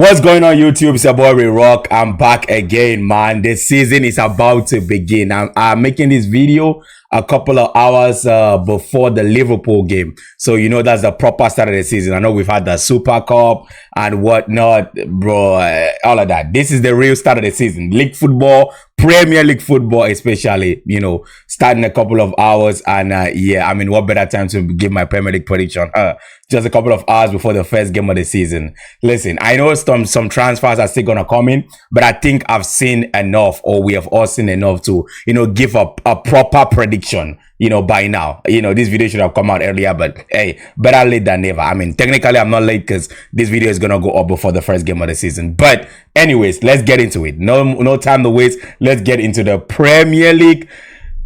What's going on YouTube? It's your boy Ray Rock. I'm back again, man. The season is about to begin. I'm making this video a couple of hours before the Liverpool game. So, you know, that's the proper start of the season. I know we've had the Super Cup and whatnot, bro, all of that. This is the real start of the season. League football, Premier League football especially, you know, starting a couple of hours. And yeah, I mean, what better time to give my Premier League prediction? Just a couple of hours before the first game of the season. Listen, I know some transfers are still gonna come in, but I think I've seen enough, or we have all seen enough to, you know, give a proper prediction, you know, by now. You know, this video should have come out earlier, but hey, better late than never. I mean, technically I'm not late because this video is gonna go up before the first game of the season. But anyways, let's get into it. No time to waste. Let's get into the Premier League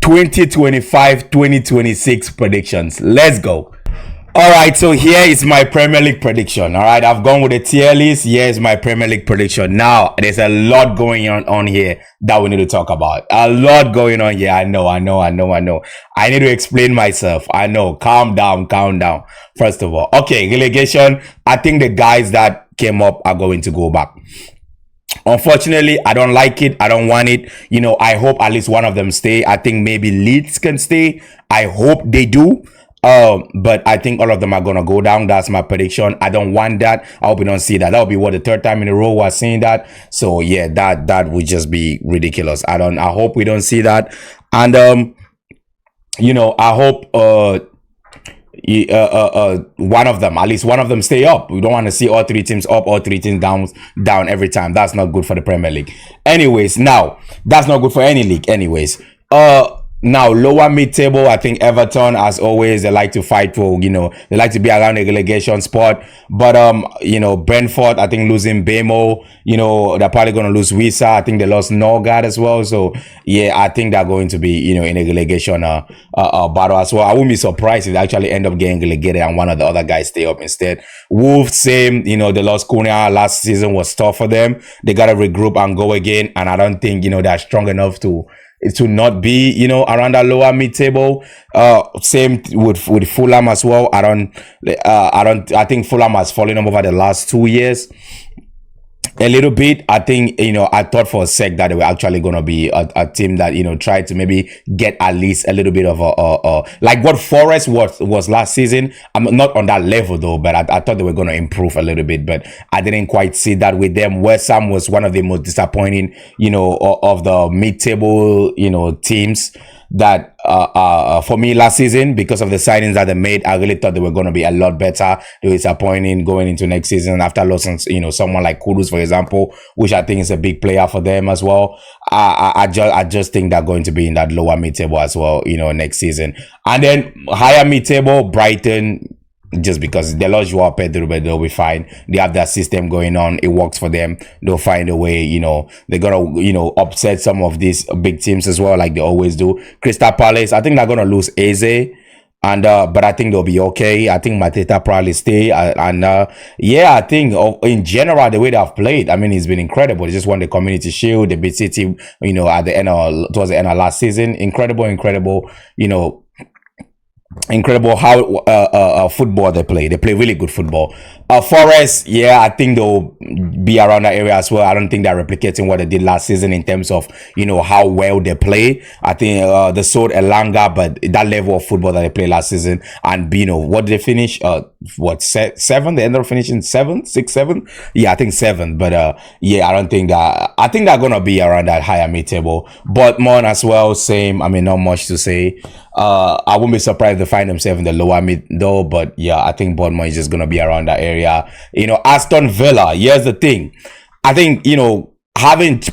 2025-2026 predictions. Let's go. All right, so here is my Premier League prediction. All right, I've gone with a tier list. Here's my Premier League prediction. Now, there's a lot going on here that we need to talk about. A lot going on here. I know. I need to explain myself. I know. Calm down. First of all, okay, relegation. I think the guys that came up are going to go back. Unfortunately, I don't like it. I don't want it. You know, I hope at least one of them stay. I think maybe Leeds can stay. I hope they do. But I think all of them are gonna go down. That's my prediction. I don't want that. I hope we don't see that. That will be the third time in a row we're seeing that. So yeah, that would just be ridiculous. I hope we don't see that. And you know, I hope one of them, at least one of them, stay up. We don't want to see all three teams up, all three teams down every time. That's not good for the Premier League. Anyways, now that's not good for any league. Anyways, now, lower mid-table, I think Everton, as always, they like to fight for, you know, they like to be around the relegation spot. But, you know, Brentford, I think losing Bemo, you know, they're probably going to lose Wisa. I think they lost Norgard as well. So, yeah, I think they're going to be, you know, in a relegation battle as well. I wouldn't be surprised if they actually end up getting relegated and one of the other guys stay up instead. Wolves, same, you know, they lost Cunha last season, was tough for them. They got to regroup and go again. And I don't think, you know, they're strong enough to not be, you know, around that lower mid table. Same with Fulham as well. I think Fulham has fallen over the last 2 years a little bit. I think, you know, I thought for a sec that they were actually going to be a team that, you know, tried to maybe get at least a little bit of like what Forest was last season. I'm not on that level though, but I thought they were going to improve a little bit, but I didn't quite see that with them. West Ham was one of the most disappointing, you know, of the mid-table, you know, teams that for me last season, because of the signings that they made. I really thought they were going to be a lot better. They were disappointing going into next season after losing, you know, someone like Kudus, for example, which I think is a big player for them as well. I just think they're going to be in that lower mid-table as well, you know, next season. And then higher mid-table, Brighton, just because they lost Joao Pedro, but they'll be fine. They have that system going on. It works for them. They'll find a way, you know. They're gonna, you know, upset some of these big teams as well, like they always do. Crystal Palace, I think they're gonna lose Eze, and but I think they'll be okay. I think Mateta probably stay, yeah, I think in general the way they have played, I mean, it's been incredible. They just won the Community Shield. They beat City, you know, at the end towards the end of last season. Incredible, you know. Incredible how football they play. They play really good football. Forest, yeah, I think they'll be around that area as well. I don't think they're replicating what they did last season in terms of, you know, how well they play. I think they sold Elanga, but that level of football that they played last season. And you know, what did they finish? Seven? They ended up finishing 7, 6, 7. Yeah, I think 7. But yeah, I don't think that. I think they're gonna be around that higher mid table. Bournemouth as well, same. I mean, not much to say. I wouldn't be surprised to find themselves in the lower mid though, but yeah, I think Bournemouth is just gonna be around that area. You know, Aston Villa, here's the thing. I think, you know,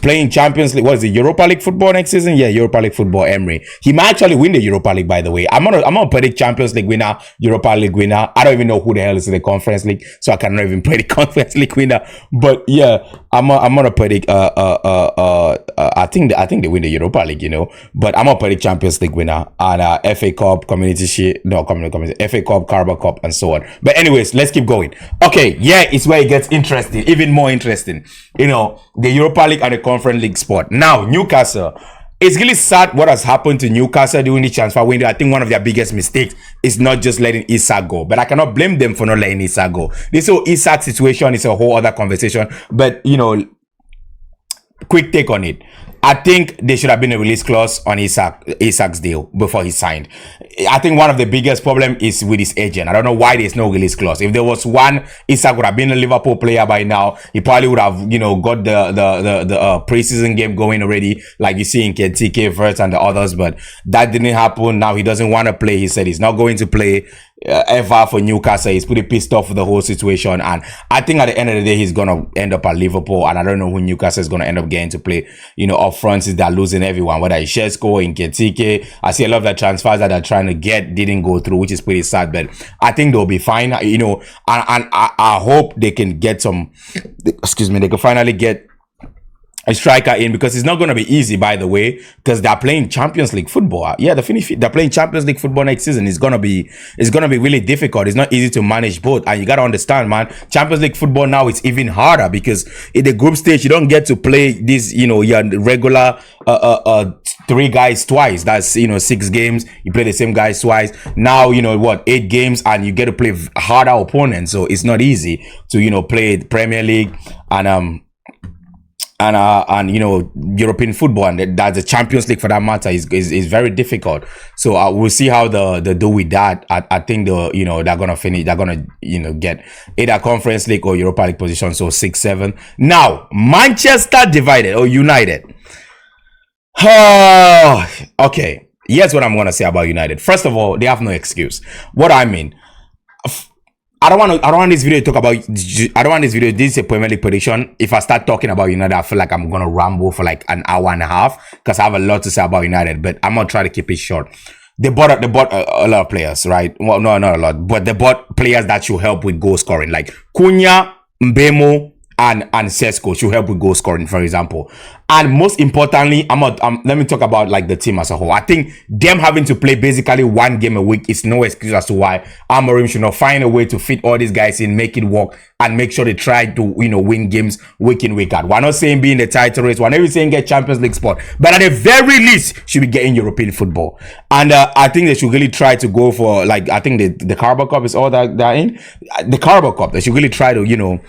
playing Champions League, what is it, Europa League football next season? Yeah, Europa League football, Emery. He might actually win the Europa League, by the way. I'm gonna predict Champions League winner, Europa League winner. I don't even know who the hell is in the Conference League, so I cannot even predict Conference League winner. But yeah, I'm gonna predict I think they win the Europa League, you know. But I'm gonna predict Champions League winner and FA Cup, Community Shield, FA Cup, Carabao Cup, and so on. But anyways, let's keep going. Okay, yeah, it's where it gets interesting, even more interesting. You know, the Europa League and the Conference League spot. Now, Newcastle, it's really sad what has happened to Newcastle during the transfer window. I think one of their biggest mistakes is not just letting Isak go, but I cannot blame them for not letting Isak go. This whole Isak situation is a whole other conversation, but you know, quick take on it. I think there should have been a release clause on Isak's deal before he signed. I think one of the biggest problem is with his agent. I don't know why there's no release clause. If there was one, Isak would have been a Liverpool player by now. He probably would have, you know, got the preseason game going already, like you see in KTK, Verts and the others. But that didn't happen. Now he doesn't want to play. He said he's not going to play ever for Newcastle. He's pretty pissed off with the whole situation, and I think at the end of the day he's gonna end up at Liverpool, and I don't know who Newcastle is gonna end up getting to play, you know, up front, since they're losing everyone, whether it's Shesko, in Ketike. I see a lot of the transfers that they're trying to get didn't go through, which is pretty sad, but I think they'll be fine, you know, and I hope they can get some, excuse me, they can finally get a striker in, because it's not going to be easy, by the way, because they're playing Champions League football. Yeah, they're playing Champions League football next season. It's gonna be really difficult. It's not easy to manage both, and you got to understand, man, Champions League football now is even harder, because in the group stage you don't get to play this, you know, your regular 3 guys twice. That's, you know, 6 games. You play the same guys twice. Now, you know what, 8 games, and you get to play harder opponents. So it's not easy to, you know, play the Premier League and you know, European football, and that's the Champions League for that matter is very difficult. So we'll see how they do with that. I think you know, they're gonna finish. They're gonna, you know, get either Conference League or Europa League position. So 6-7. Now Manchester divided or United. Okay. Here's what I'm gonna say about United. First of all, they have no excuse. What I mean, I don't want this video to talk about. I don't want this video. This is a Premier League prediction. If I start talking about United, I feel like I'm gonna ramble for like an hour and a half, because I have a lot to say about United. But I'm gonna try to keep it short. They bought a lot of players, right? Well, no, not a lot, but they bought players that should help with goal scoring, like Cunha, Mbemo, and Sesko should help with goal scoring, for example. And most importantly, let me talk about like the team as a whole. I think them having to play basically 1 game a week is no excuse as to why Amorim should not find a way to fit all these guys in, make it work, and make sure they try to, you know, win games week in, week out. We're not saying be in the title race. We're not even saying get Champions League spot, but at the very least should be getting European football. And I think they should really try to go for, like, I think the Carabao Cup is all that they're in. The Carabao Cup, they should really try to, you know,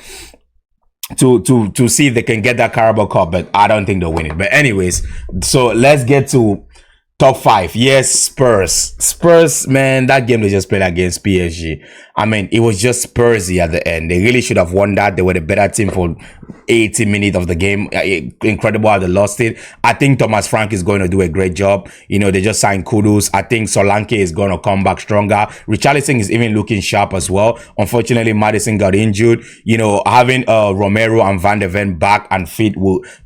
to see if they can get that Carabao Cup, but I don't think they'll win it. But anyways, so let's get to top 5. Yes, Spurs, man, that game they just played against PSG. I mean, it was just Spursy at the end. They really should have won that. They were the better team for 80 minutes of the game. Incredible how they lost it. I think Thomas Frank is going to do a great job. You know, they just signed Kudus. I think Solanke is going to come back stronger. Richarlison is even looking sharp as well. Unfortunately, Maddison got injured. You know, having Romero and Van de Ven back and fit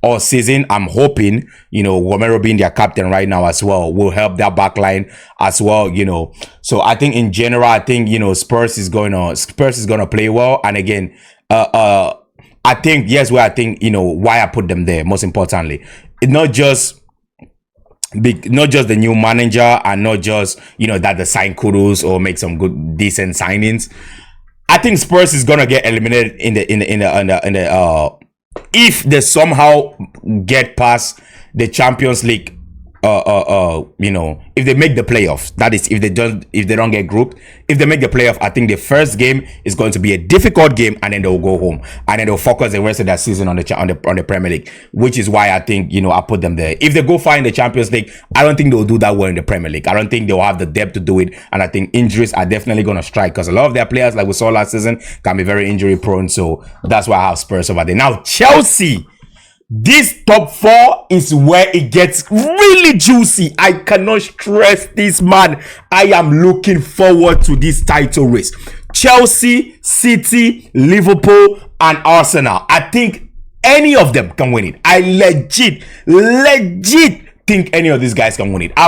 all season, I'm hoping, you know, Romero being their captain right now as well will help their back line as well, you know. So I think in general, I think, you know, Spurs is going to play well. And again, I think, yes, where I think, you know, why I put them there, most importantly, it's not just the new manager, and not just, you know, that they sign Kudus or make some good decent signings. I think Spurs is gonna get eliminated in the if they somehow get past the Champions League. You know, if they make the playoffs, that is, if they don't get grouped, if they make the playoff, I think the first game is going to be a difficult game, and then they'll go home, and then they'll focus the rest of their season on the Premier League, which is why I think, you know, I put them there. If they go far in the Champions League, I don't think they'll do that well in the Premier League. I don't think they'll have the depth to do it, and I think injuries are definitely going to strike, because a lot of their players, like we saw last season, can be very injury prone. So that's why I have Spurs over there. Now Chelsea. This top 4 is where it gets really juicy. I cannot stress this, man. I am looking forward to this title race. Chelsea, City, Liverpool, and Arsenal. I think any of them can win it. I legit think any of these guys can win it. I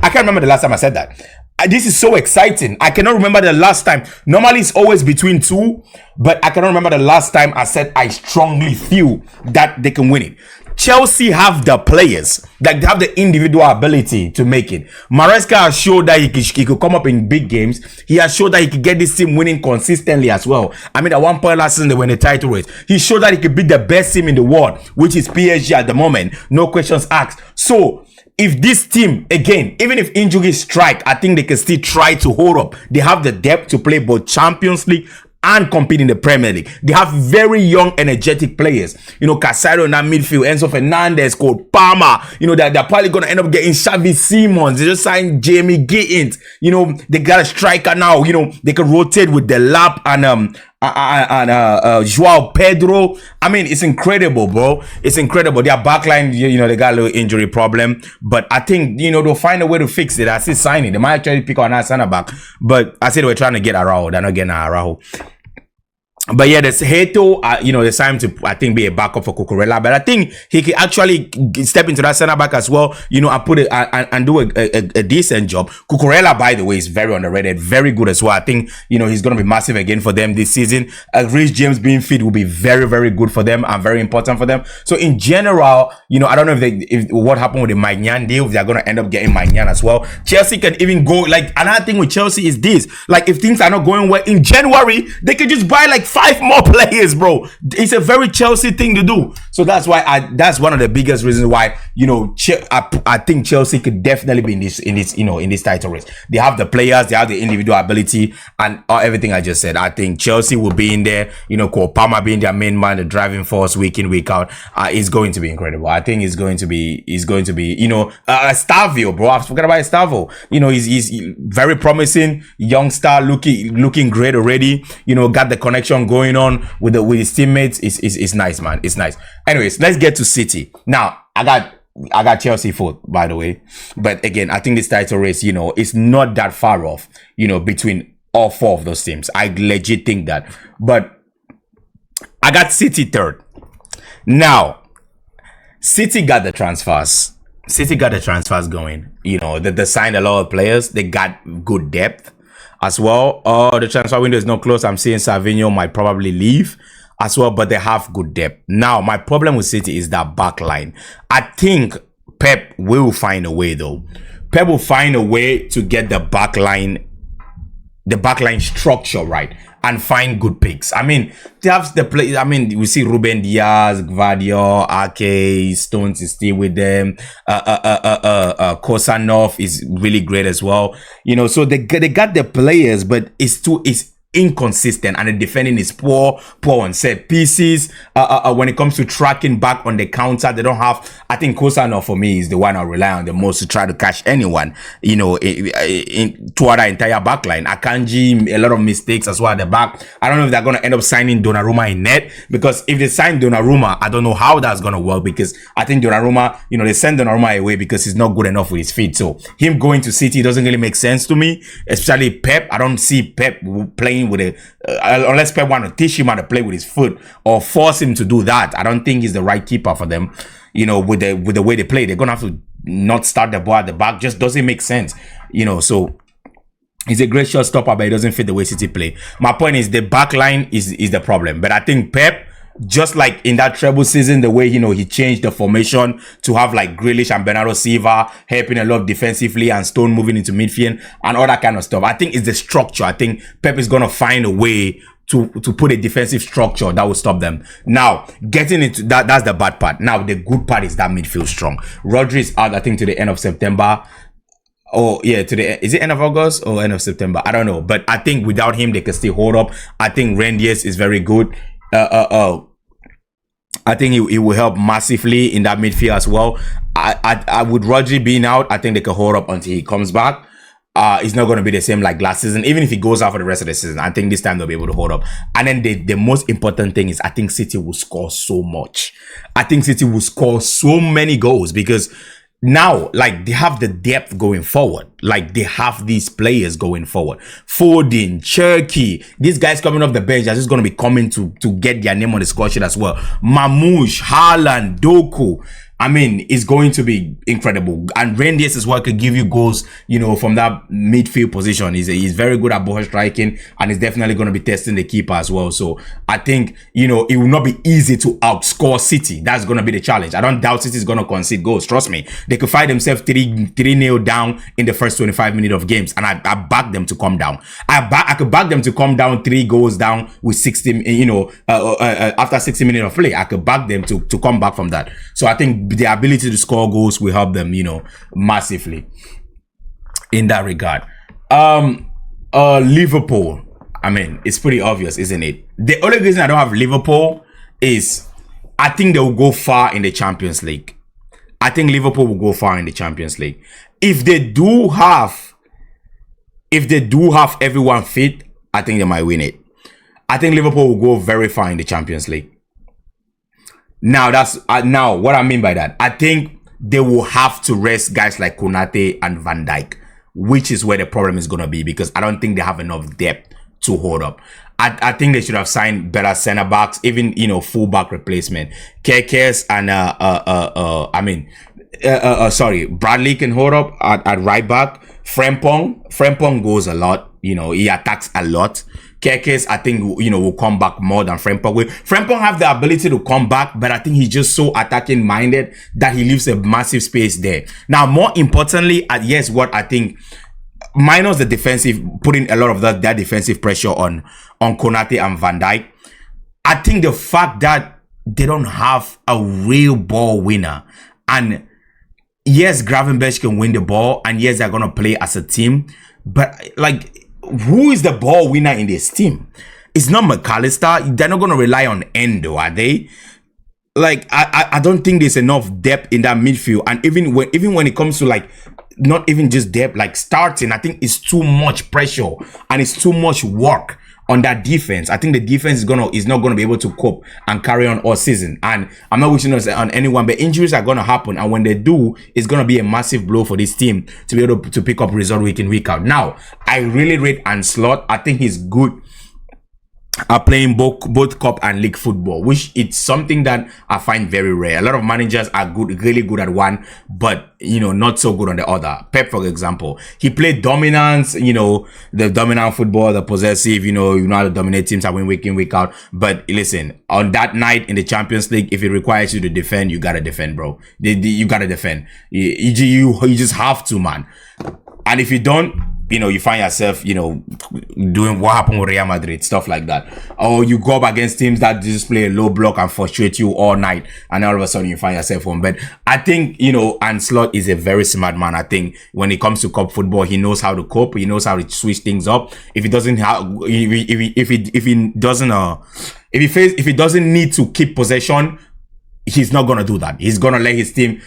can't remember the last time I said that. This is so exciting. I cannot remember the last time. Normally it's always between 2, but I cannot remember the last time I said I strongly feel that they can win it. Chelsea have the players, that have the individual ability to make it. Maresca has showed that he could come up in big games. He has showed that he could get this team winning consistently as well. I mean, at one point last season, they were in the title race. He showed that he could beat the best team in the world, which is PSG at the moment. No questions asked. So if this team, again, even if injuries strike, I think they can still try to hold up. They have the depth to play both Champions League and compete in the Premier League. They have very young, energetic players. You know, Casado in that midfield, Enzo Fernandez, Cole Palmer. You know, they're probably going to end up getting Xavi Simons. They just signed Jamie Gittins. You know, they got a striker now. You know, they can rotate with Delap and Joao Pedro. I mean, it's incredible, bro. It's incredible. Their backline, you know, they got a little injury problem, but I think, you know, they'll find a way to fix it. I see signing. They might actually pick on that center back, but I said they were trying to get Araujo. They're not getting Araujo. But yeah, there's Heto, you know, there's time to, I think, be a backup for Cucurella. But I think he can actually step into that center back as well, you know, and put it and do a decent job. Cucurella, by the way, is very underrated, very good as well. I think, you know, he's going to be massive again for them this season. Reece James being fit will be very, very good for them and very important for them. So in general, you know, I don't know if what happened with the Maignan deal, if they're going to end up getting Maignan as well. Chelsea can even go, like, another thing with Chelsea is this, like, if things are not going well in January, they could just buy like 5 more players, bro. It's a very Chelsea thing to do. So that's why that's one of the biggest reasons why, you know, I think Chelsea could definitely be in this you know, in this title race. They have the players, they have the individual ability, and everything I just said. I think Chelsea will be in there. You know, Cole Palmer being their main man, the driving force week in, week out. It's going to be incredible. I think it's going to be, you know, Stavio, bro. I forgot about Stavio. You know, he's very promising young star, looking great already. You know, got the connection going on with his teammates. Is nice, man. It's nice. Anyways, let's get to City. Now, I got Chelsea fourth, by the way. But again, I think this title race, you know, is not that far off, you know, between all 4 of those teams. I legit think that. But I got City third. Now, City got the transfers. City got the transfers going. You know, they signed a lot of players. They got good depth as well. The transfer window is not close. I'm seeing Savinho might probably leave as well, but they have good depth. Now, my problem with City is that back line. I think Pep will find a way, though. Pep will find a way to get the back line structure right and find good picks. I mean, they have the play. I mean, we see Ruben Diaz, Gvardiol, Ake, Stones is still with them. Kosanov is really great as well. You know, so they got the players, but it's inconsistent, and the defending is poor on set pieces. When it comes to tracking back on the counter, they don't have. I think Kosanov for me is the one I rely on the most to try to catch anyone, you know, toward our entire backline. Akanji, a lot of mistakes as well at the back. I don't know if they're going to end up signing Donnarumma in net, because if they sign Donnarumma, I don't know how that's going to work, because I think Donnarumma, you know, they send Donnarumma away because he's not good enough with his feet. So him going to City doesn't really make sense to me, especially Pep. I don't see Pep playing with unless Pep want to teach him how to play with his foot or force him to do that. I don't think he's the right keeper for them. You know, with the way they play, they're gonna have to not start the ball at the back. Just doesn't make sense. You know, so he's a great shot stopper, but it doesn't fit the way City play. My point is the back line is the problem. But I think Pep, just like in that treble season, the way, you know, he changed the formation to have like Grealish and Bernardo Silva helping a lot defensively and Stone moving into midfield and all that kind of stuff. I think it's the structure. I think Pep is going to find a way to put a defensive structure that will stop them. Now, getting into that's the bad part. Now, the good part is that midfield strong. Rodri is out, I think, to the end of September. Oh yeah, is it end of August or end of September? I don't know. But I think without him, they can still hold up. I think Rendies is very good. I think he will help massively in that midfield as well. I with Rodri being out, I think they can hold up until he comes back. It's not going to be the same like last season. Even if he goes out for the rest of the season, I think this time they'll be able to hold up. And then the most important thing is I think City will score so much. I think City will score so many goals because now, like, they have the depth going forward. Like, they have these players going forward. Foden, Cherki, these guys coming off the bench are just going to be coming to get their name on the score sheet as well. Mamouche, Haaland, Doku. I mean, it's going to be incredible. And Rendies as well could give you goals, you know, from that midfield position. He's very good at ball striking, and he's definitely going to be testing the keeper as well. So I think, you know, it will not be easy to outscore City. That's going to be the challenge. I don't doubt City is going to concede goals. Trust me. They could find themselves 3-0 down in the first first 25 minutes of games, and I back them to come down. I could back them to come down 3 goals down with 60, after 60 minutes of play. I could back them to come back from that. So I think the ability to score goals will help them, massively in that regard. Liverpool, I mean, it's pretty obvious, isn't it? The only reason I don't have Liverpool is I think they will go far in the Champions League. I think Liverpool will go far in the Champions League. If they do have everyone fit, I think they might win it. I think Liverpool will go very far in the Champions League. Now, that's now what I mean by that. I think they will have to rest guys like Konate and Van Dijk, which is where the problem is going to be, because I don't think they have enough depth to hold up. I think they should have signed better center backs, even fullback replacement. Kerkez and Bradley can hold up at right back. Frimpong goes a lot. He attacks a lot. Kerkez, I think, will come back more than Frimpong. Frimpong have the ability to come back, but I think he's just so attacking minded that he leaves a massive space there. Now, more importantly, yes, what I think, minus the defensive, putting a lot of that defensive pressure on Konate and Van Dijk, I think the fact that they don't have a real ball winner, and yes, Gravenberch can win the ball, and yes, they're gonna play as a team, but who is the ball winner in this team? It's not McAllister. They're not gonna rely on Endo, are they? I don't think there's enough depth in that midfield, and even when it comes to not even just depth, starting, I think it's too much pressure and it's too much work on that defense. I think the defense is not gonna be able to cope and carry on all season. And I'm not wishing on anyone, but injuries are gonna happen, and when they do, it's gonna be a massive blow for this team to be able to pick up results week in, week out. Now, I really rate Ancelotti. I think he's good are playing both cup and league football, which it's something that I find very rare. A lot of managers are really good at one, but not so good on the other. Pep, for example, he played dominance, the dominant football, the possessive, you know how to dominate teams and win week in, week out. But listen, on that night in the Champions League, if it requires you to defend, you gotta defend, bro. You gotta defend. You just have to, man. And if you don't, you find yourself, doing what happened with Real Madrid, stuff like that. Or you go up against teams that just play a low block and frustrate you all night, and all of a sudden you find yourself on bed. I think, Ancelotti is a very smart man. I think when it comes to cup football, he knows how to cope. He knows how to switch things up. If he doesn't need to keep possession, he's not going to do that. He's going to let his team,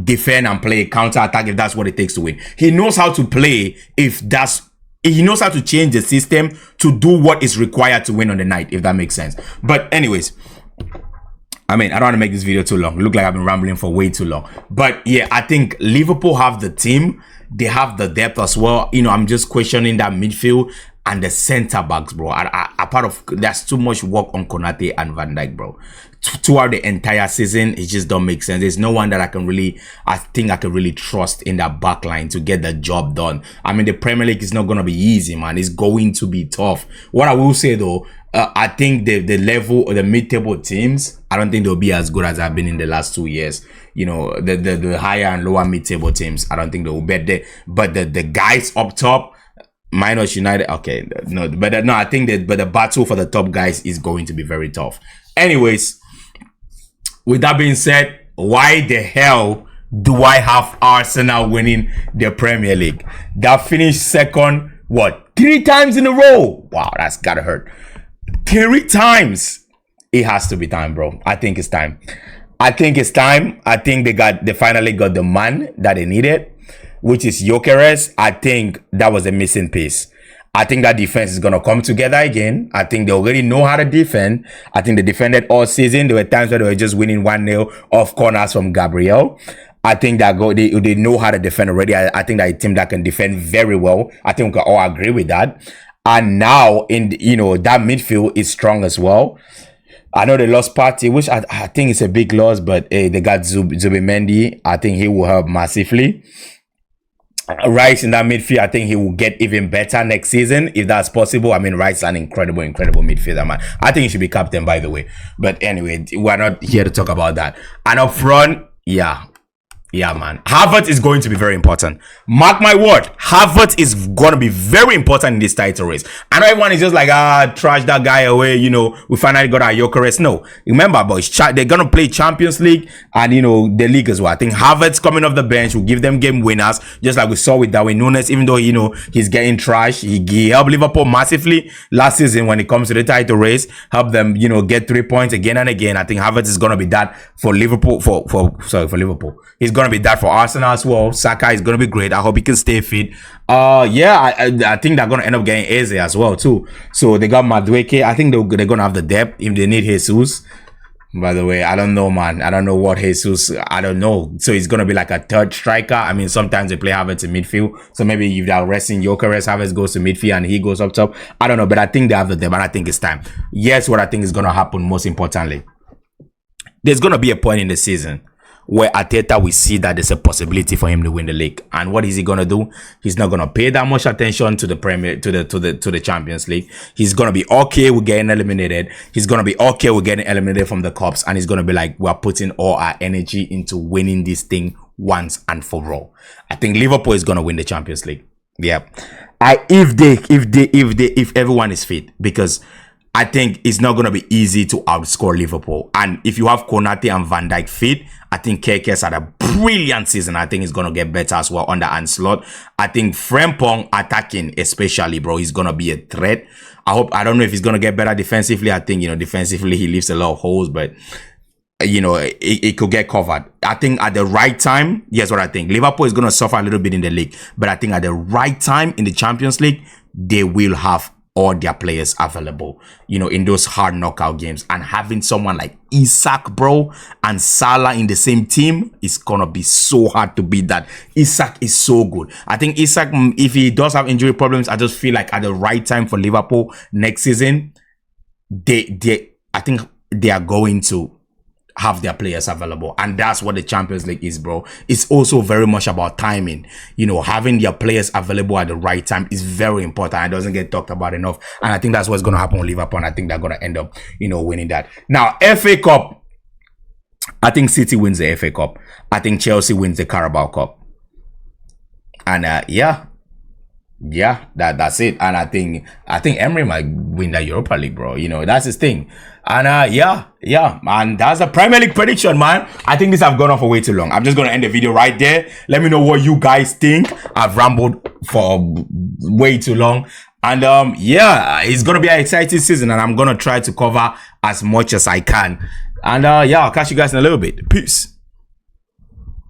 defend and play counter-attack if that's what it takes to win. He knows how to play he knows how to change the system to do what is required to win on the night, if that makes sense. But anyways, I don't want to make this video too long. Look like I've been rambling for way too long. But yeah, I think Liverpool have the team. They have the depth as well. I'm just questioning that midfield and the center backs, bro. There's too much work on Konate and Van Dijk, bro. Throughout the entire season, it just don't make sense. There's no one that I can really trust in that back line to get the job done. The Premier League is not going to be easy, man. It's going to be tough. What I will say though, I think the level of the mid-table teams, I don't think they'll be as good as I've been in the last 2 years. The higher and lower mid-table teams, I don't think they will bet there. But the guys up top, minus United, okay, no, I think that, but the battle for the top guys is going to be very tough. Anyways, with that being said, why the hell do I have Arsenal winning the Premier League? That finished second, 3 times in a row? Wow, that's gotta hurt. 3 times. It has to be time, bro. I think it's time. I think they finally got the man that they needed, which is Gyökeres. I think that was a missing piece. I think that defense is going to come together again. I think they already know how to defend. I think they defended all season. There were times where they were just winning 1-0 off corners from Gabriel. I think that they know how to defend already. I think that a team that can defend very well. I think we can all agree with that. And now, that midfield is strong as well. I know they lost Partey, which I think is a big loss, but hey, they got Zubimendi. I think he will help massively. Rice in that midfield, I think he will get even better next season if that's possible. Rice is an incredible midfielder, man. I think he should be captain, by the way. But anyway, we're not here to talk about that. And up front, yeah, Yeah, man. Havertz is going to be very important. Mark my word. Havertz is going to be very important in this title race. I know everyone is just like, trash that guy away. You know, we finally got our Gyökeres. No. Remember, boys, they're going to play Champions League and, you know, the league as well. I think Havertz coming off the bench will give them game winners, just like we saw with Darwin Núñez. Even though, you know, he's getting trashed. He helped Liverpool massively last season when it comes to the title race. Help them, you know, get 3 points again and again. I think Havertz is going to be that for Liverpool. For Liverpool. He's going to be that for Arsenal as well. Saka is going to be great. I hope he can stay fit. Yeah, I think they're going to end up getting Eze as well too. So they got Madueke. I think they're going to have the depth if they need Jesus. By the way, I don't know, man. I don't know what Jesus, I don't know. So he's going to be like a third striker. I mean, sometimes they play Havertz in midfield. So maybe if they're resting Gyökeres, Havertz goes to midfield and he goes up top. I don't know, but I think they have the depth and I think it's time. Yes, what I think is going to happen most importantly. There's going to be a point in the season where Arteta will see that there's a possibility for him to win the league. And what is he gonna do? He's not gonna pay that much attention to the the Champions League. He's gonna be okay with getting eliminated. He's gonna be okay with getting eliminated from the cups, and he's gonna be like, we're putting all our energy into winning this thing once and for all. I think Liverpool is gonna win the Champions League. Yeah. If everyone is fit, because I think it's not going to be easy to outscore Liverpool. And if you have Konate and Van Dijk fit, I think Kerekes had a brilliant season. I think he's going to get better as well under Ancelotti. I think Frimpong attacking especially, bro, he's going to be a threat. I don't know if he's going to get better defensively. I think, you know, defensively he leaves a lot of holes, but, you know, it could get covered. I think at the right time, here's what I think. Liverpool is going to suffer a little bit in the league, but I think at the right time in the Champions League, they will have all their players available, you know, in those hard knockout games. And having someone like Isak, bro, and Salah in the same team is gonna be so hard to beat that. Isak is so good. I think Isak, if he does have injury problems, I just feel like at the right time for Liverpool next season, I think they are going to have their players available, and that's what the Champions League is, bro. It's also very much about timing. You know, having their players available at the right time is very important. It doesn't get talked about enough, and I think that's what's going to happen with Liverpool, and I think they're going to end up, you know, winning that. Now, FA Cup, I think City wins the FA Cup. I think Chelsea wins the Carabao Cup, and yeah, that's it. And I think Emery might win the Europa League, bro. You know, that's his thing. And yeah, man, that's a Premier League prediction, man. I think this have gone on for way too long. I'm just gonna end the video right there. Let me know what you guys think. I've rambled for way too long. And yeah, it's gonna be an exciting season, and I'm gonna try to cover as much as I can. And yeah, I'll catch you guys in a little bit. Peace.